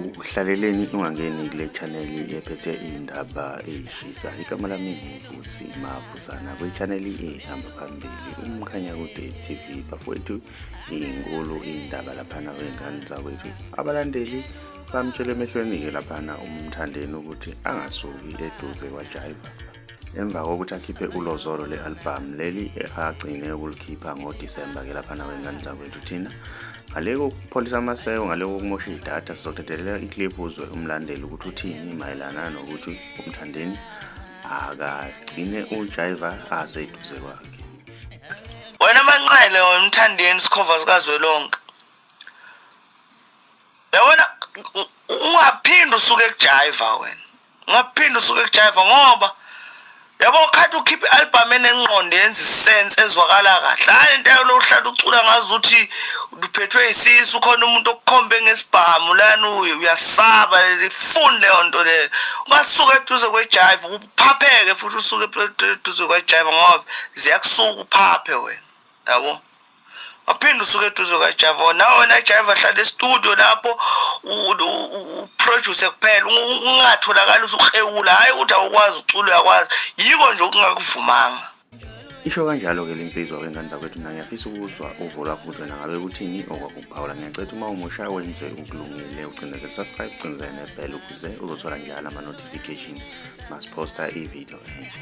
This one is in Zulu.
Uhlaleleni ungangeni kule channel ephethe indaba ezishisa. Igama lami nguVusi Mavusana kwi-channel ehamba phambili umkhanya kude TV. Bafowethu inkulu indaba laphana wengane zakwethu. Abalandeli bamtshela emehlweni-ke laphana umthandeni ukuthi angasuki eduze kwajayiva. Emva kokuthi akhiphe ulozolo le-album leli agcine ukulikhipha ngoDisemba ke laphana wengane zakwethu thina. Ngale kokupholisa amaseko, ngale kokumosha idatha, sizothethelela iclip uzwe umlandeli ukuthi uthini mayelana nokuthi umthandeni akagcine ujayiva aseduze kwakhe. Wena manqele umthandeni sikhova sikazwelonke. Yabona ungaphindi usuke kujayiva wena. Ungaphindi usuke kujayiva ngoba yabo khathi ukhipha i-album enengqondo yenza isense ezwakala kahle. Hayi into yohlala ucula ngazuthi uphethwe isisu khona umuntu okukhombe ngesibhamu lana uyasaba lifunde leyo nto le. Ungasuka eduze kwejayiva uphapheke futhi usuke eduze kwejayiva ngoba ziyakusuka uphaphe wena. Yabo aphinde usuke eduze kwajayiva nawe wena jayiva hlala e-studio lapho produce kuphela ungatholakala usukhewula. Hayi ukuthi awukwazi ucula uyakwazi yiko nje okungakuvumanga. Isho kanjalo ke lensizwa wengane zakwethu mina ngiyafisa ukuzwa uvo lwakho ukuthi wena ngabe kuthini okwakuphawula. Ngiyacela uma umusha wenze ukulungile ucinezele subscribe ucinezele nebell ukuze uzothola njalo ama-notification masiposta i-video entsha.